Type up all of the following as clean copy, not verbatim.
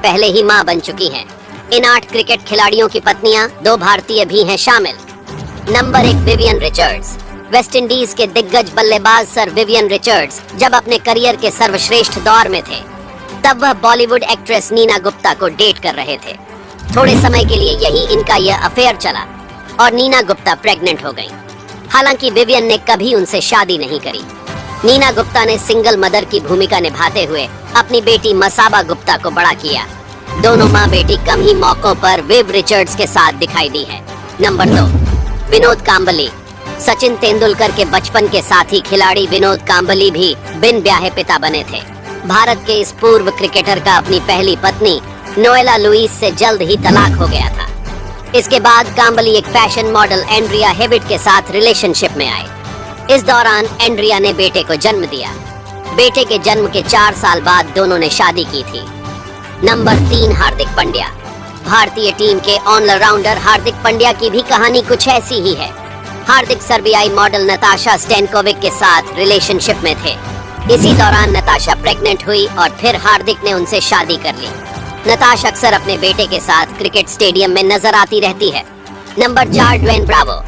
पहले ही मां बन चुकी हैं। इन 8 क्रिकेट खिलाड़ियों की पत्नियां 2 भारतीय भी हैं शामिल। Number 1, Vivian Richards. Waste Indies के दिग्गज बल्लेबाज सर विवियन रिचर्ड्स जब अपने करियर के सर्वश्रेष्ठ दौर में थे, तब वह बॉलीवुड एक्ट्रेस नीना गुप्ता को डेट कर रहे थे। थोड़े समय के लिए यही इनका यह अफेयर चला और नीना गुप्ता प्रेग्नेंट हो गई। हालांकि विवियन ने कभी उनसे शादी नहीं करी। नीना गुप्ता ने सिंगल मदर की भूमिका निभाते हुए अपनी बेटी मसाबा गुप्ता को बड़ा किया। दोनों माँ बेटी कम ही मौकों पर विव रिचर्ड्स के साथ दिखाई दी है। नंबर 2, विनोद कांबली। सचिन तेंदुलकर के बचपन के साथी खिलाड़ी विनोद कांबली भी बिन ब्याहे पिता बने थे। भारत के इस पूर्व क्रिकेटर का अपनी पहली पत्नी नोएला लुइस से जल्द ही तलाक हो गया था। इसके बाद कांबली एक फैशन मॉडल एंड्रिया हेविट के साथ रिलेशनशिप में आए। इस दौरान एंड्रिया ने बेटे को जन्म दिया। बेटे के जन्म के 4 साल बाद दोनों ने शादी की थी। नंबर 3, हार्दिक पांड्या। भारतीय टीम के ऑलराउंडर हार्दिक पांड्या की भी कहानी कुछ ऐसी ही है। हार्दिक सर्बियाई मॉडल नताशा स्टैनकोविक के साथ रिलेशनशिप में थे। इसी दौरान नताशा प्रेग्नेंट हुई और फिर हार्दिक ने उनसे शादी कर ली। नताशा अक्सर अपने बेटे के साथ क्रिकेट स्टेडियम में नजर आती रहती है। Number 4, Dwayne Bravo.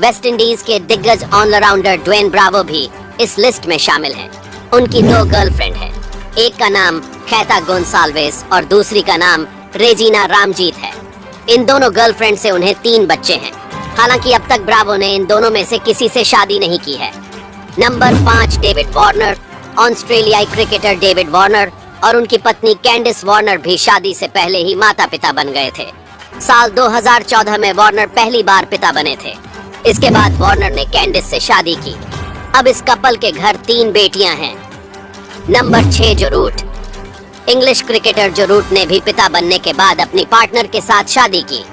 West Indies के दिग्गज ऑलराउंडर ड्वेन ब्रावो भी इस लिस्ट में शामिल हैं। उनकी 2 गर्लफ्रेंड हैं। एक का नाम खैता गोंसाल्वेस और दूसरी का नाम रेजिना रामजीत है। इन दोनों गर्लफ्रेंड से उन्हें 3 बच्चे हैं। हालांकि अब तक ब्रावो ने इन दोनों में से किसी से शादी नहीं की है। Number 5, David Warner. ऑस्ट्रेलियाई क्रिकेटर डेविड वार्नर और उनकी पत्नी कैंडिस वार्नर भी शादी से पहले ही माता पिता बन गए थे। साल 2014 में वार्नर पहली बार पिता बने थे। इसके बाद वार्नर ने कैंडिस से शादी की। अब इस कपल के घर 3 बेटियां हैं। नंबर 6, जो रूट। इंग्लिश क्रिकेटर जो रूट ने भी पिता बनने के बाद अपनी पार्टनर के साथ शादी की।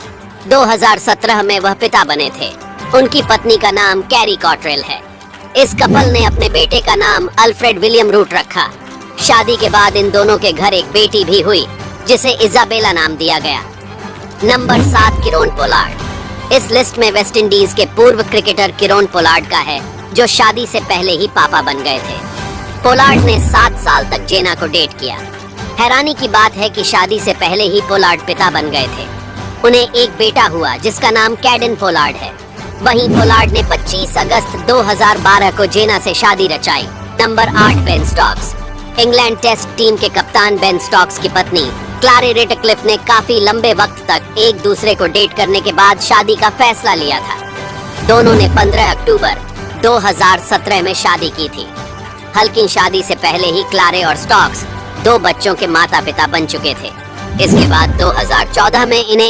2017 में वह पिता बने थे। उनकी पत्नी का नाम कैरी कॉट्रेल है। इस कपल ने अपने बेटे का नाम अल्फ्रेड विलियम रूट रखा। शादी के बाद इन दोनों के घर एक बेटी भी हुई जिसे इजाबेला नाम दिया गया। Number 7, Kieron Pollard. इस लिस्ट में वेस्ट इंडीज के पूर्व क्रिकेटर किरोन पोलार्ड का है, जो शादी से पहले ही पापा बन गए थे। पोलार्ड ने 7 साल तक जेना को डेट किया। हैरानी की बात है कि शादी से पहले ही पोलार्ड पिता बन गए थे। उन्हें एक बेटा हुआ जिसका नाम कैडन पोलार्ड है। वहीं पोलार्ड ने 25 अगस्त 2012 को जेना से शादी रचाई। Number 8, Ben Stokes. England test team के कप्तान बेन स्टोक्स की पत्नी क्लारी रेटक्लिफ ने काफी लंबे वक्त तक एक दूसरे को डेट करने के बाद शादी का फैसला लिया था। दोनों ने 15 अक्टूबर 2017 में शादी की थी। हल्की शादी से पहले ही क्लारे और स्टोक्स 2 बच्चों के माता पिता बन चुके थे। इसके बाद 2014 में इन्हें